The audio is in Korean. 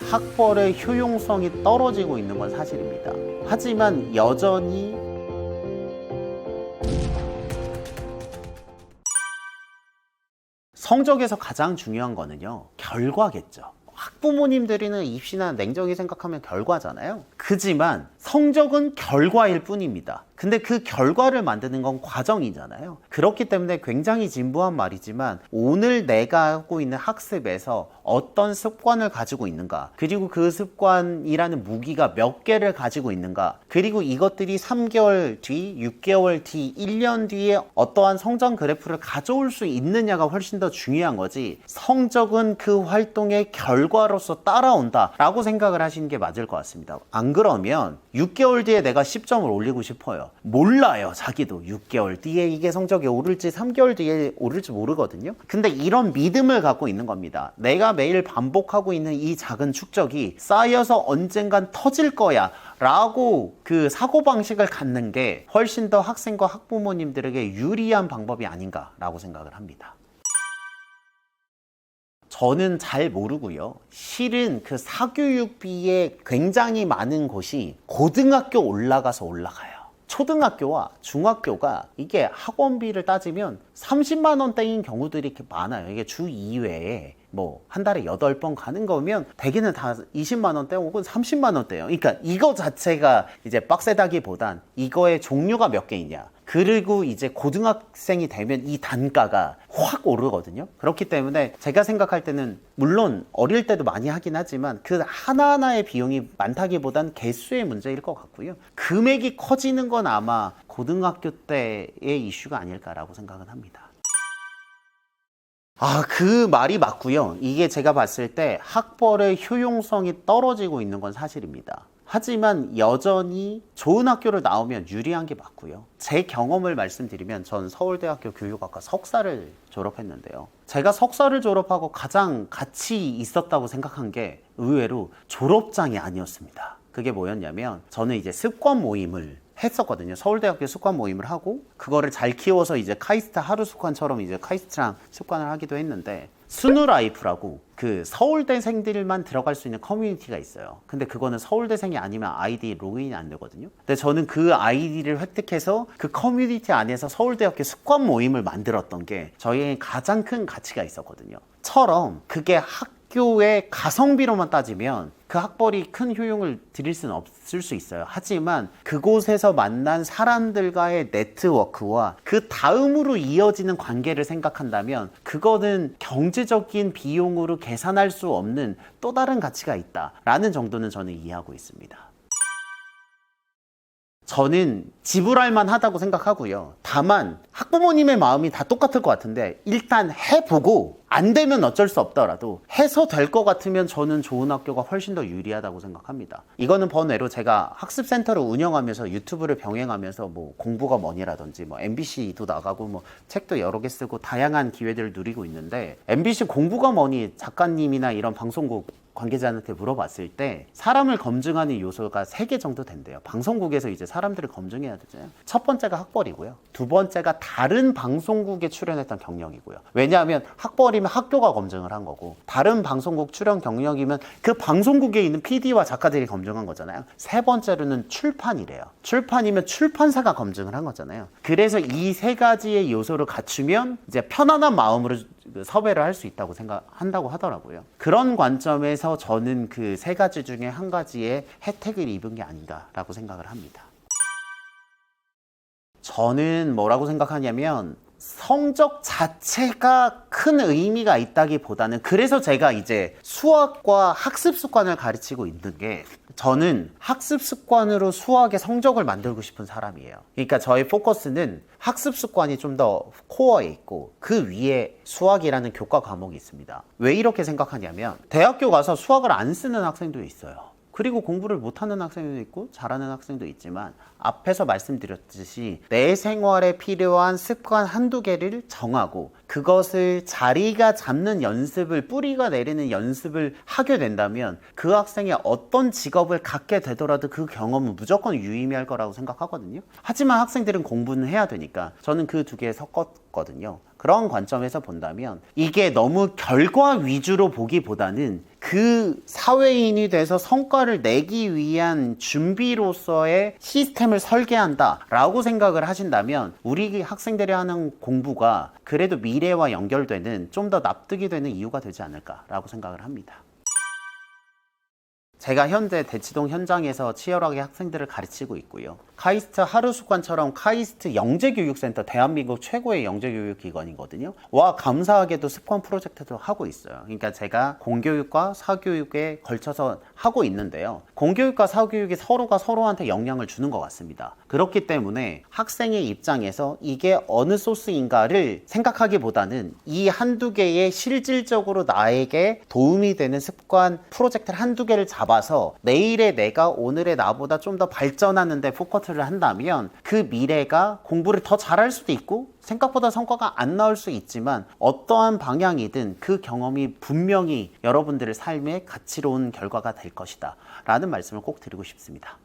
학벌의 효용성이 떨어지고 있는 건 사실입니다. 하지만 여전히 성적에서 가장 중요한 거는요, 결과겠죠. 학부모님들이는 입시나 냉정히 생각하면 결과잖아요. 그지만 성적은 결과일 뿐입니다. 근데 그 결과를 만드는 건 과정이잖아요. 그렇기 때문에 굉장히 진부한 말이지만 오늘 내가 하고 있는 학습에서 어떤 습관을 가지고 있는가, 그리고 그 습관이라는 무기가 몇 개를 가지고 있는가, 그리고 이것들이 3개월 뒤, 6개월 뒤, 1년 뒤에 어떠한 성장 그래프를 가져올 수 있느냐가 훨씬 더 중요한 거지, 성적은 그 활동의 결과로서 따라온다 라고 생각을 하시는 게 맞을 것 같습니다. 안 그러면 6개월 뒤에 내가 10점을 올리고 싶어요. 몰라요. 자기도 6개월 뒤에 이게 성적이 오를지 3개월 뒤에 오를지 모르거든요. 근데 이런 믿음을 갖고 있는 겁니다. 내가 매일 반복하고 있는 이 작은 축적이 쌓여서 언젠간 터질 거야 라고 그 사고방식을 갖는 게 훨씬 더 학생과 학부모님들에게 유리한 방법이 아닌가 라고 생각을 합니다. 저는 잘 모르고요. 실은 그 사교육비에 굉장히 많은 곳이 고등학교 올라가서 올라가요. 초등학교와 중학교가 이게 학원비를 따지면 30만 원대인 경우들이 이렇게 많아요. 이게 주 2회에 뭐 한 달에 8번 가는 거면 대개는 다 20만 원대 혹은 30만 원대예요. 그러니까 이거 자체가 이제 빡세다기보단 이거의 종류가 몇 개 있냐. 그리고 이제 고등학생이 되면 이 단가가 확 오르거든요. 그렇기 때문에 제가 생각할 때는 물론 어릴 때도 많이 하긴 하지만 그 하나하나의 비용이 많다기보단 개수의 문제일 것 같고요. 금액이 커지는 건 아마 고등학교 때의 이슈가 아닐까라고 생각은 합니다. 그 말이 맞고요. 이게 제가 봤을 때 학벌의 효용성이 떨어지고 있는 건 사실입니다. 하지만 여전히 좋은 학교를 나오면 유리한 게 맞고요. 제 경험을 말씀드리면 전 서울대학교 교육학과 석사를 졸업했는데요. 제가 석사를 졸업하고 가장 가치 있었다고 생각한 게 의외로 졸업장이 아니었습니다. 그게 뭐였냐면 저는 이제 습관 모임을 했었거든요. 서울대학교 습관 모임을 하고 그거를 잘 키워서 이제 카이스트 하루 습관처럼 이제 카이스트랑 습관을 하기도 했는데, 스누라이프라고 그 서울대생들만 들어갈 수 있는 커뮤니티가 있어요. 근데 그거는 서울대생이 아니면 아이디 로그인이 안 되거든요. 근데 저는 그 아이디를 획득해서 그 커뮤니티 안에서 서울대학교 습관 모임을 만들었던 게 저희의 가장 큰 가치가 있었거든요. 처럼 그게 학교의 가성비로만 따지면 그 학벌이 큰 효용을 드릴 수는 없을 수 있어요. 하지만 그곳에서 만난 사람들과의 네트워크와 그 다음으로 이어지는 관계를 생각한다면 그거는 경제적인 비용으로 계산할 수 없는 또 다른 가치가 있다라는 정도는 저는 이해하고 있습니다. 저는 지불할 만하다고 생각하고요. 다만 학부모님의 마음이 다 똑같을 것 같은데 일단 해보고 안 되면 어쩔 수 없더라도 해서 될 것 같으면 저는 좋은 학교가 훨씬 더 유리하다고 생각합니다. 이거는 번외로 제가 학습센터를 운영하면서 유튜브를 병행하면서 뭐 공부가 뭐니라든지 뭐 MBC도 나가고 뭐 책도 여러 개 쓰고 다양한 기회들을 누리고 있는데, MBC 공부가 뭐니 작가님이나 이런 방송국 관계자한테 물어봤을 때 사람을 검증하는 요소가 3개 정도 된대요. 방송국에서 이제 사람들을 검증해야 되잖아요. 첫 번째가 학벌이고요. 두 번째가 다른 방송국에 출연했던 경력이고요. 왜냐하면 학벌이면 학교가 검증을 한 거고, 다른 방송국 출연 경력이면 그 방송국에 있는 PD와 작가들이 검증한 거잖아요. 세 번째로는 출판이래요. 출판이면 출판사가 검증을 한 거잖아요. 그래서 이 3가지의 요소를 갖추면 이제 편안한 마음으로 섭외를 할 수 있다고 생각한다고 하더라고요. 그런 관점에서 저는 그 3가지 중에 한 가지의 혜택을 입은 게 아닌가라고 생각을 합니다. 저는 뭐라고 생각하냐면 성적 자체가 큰 의미가 있다기보다는, 그래서 제가 이제 수학과 학습 습관을 가르치고 있는 게, 저는 학습 습관으로 수학의 성적을 만들고 싶은 사람이에요. 그러니까 저의 포커스는 학습 습관이 좀 더 코어에 있고 그 위에 수학이라는 교과 과목이 있습니다. 왜 이렇게 생각하냐면 대학교 가서 수학을 안 쓰는 학생도 있어요. 그리고 공부를 못하는 학생도 있고 잘하는 학생도 있지만, 앞에서 말씀드렸듯이 내 생활에 필요한 습관 한두 개를 정하고 그것을 자리가 잡는 연습을, 뿌리가 내리는 연습을 하게 된다면 그 학생이 어떤 직업을 갖게 되더라도 그 경험은 무조건 유의미할 거라고 생각하거든요. 하지만 학생들은 공부는 해야 되니까 저는 그 두 개 섞었고 거거든요. 그런 관점에서 본다면 이게 너무 결과 위주로 보기보다는 그 사회인이 돼서 성과를 내기 위한 준비로서의 시스템을 설계한다 라고 생각을 하신다면 우리 학생들이 하는 공부가 그래도 미래와 연결되는 좀 더 납득이 되는 이유가 되지 않을까 라고 생각을 합니다. 제가 현재 대치동 현장에서 치열하게 학생들을 가르치고 있고요. 카이스트 하루숙관처럼 카이스트 영재교육센터, 대한민국 최고의 영재교육기관이거든요. 와, 감사하게도 습관 프로젝트도 하고 있어요. 그러니까 제가 공교육과 사교육에 걸쳐서 하고 있는데요. 공교육과 사교육이 서로가 서로한테 영향을 주는 것 같습니다. 그렇기 때문에 학생의 입장에서 이게 어느 소스인가를 생각하기보다는 이 한두 개의 실질적으로 나에게 도움이 되는 습관 프로젝트를 한두 개를 잡아서 내일의 내가 오늘의 나보다 좀 더 발전하는데 포커스를 한다면 그 미래가 공부를 더 잘할 수도 있고 생각보다 성과가 안 나올 수 있지만 어떠한 방향이든 그 경험이 분명히 여러분들의 삶에 가치로운 결과가 될 것이다 라는 말씀을 꼭 드리고 싶습니다.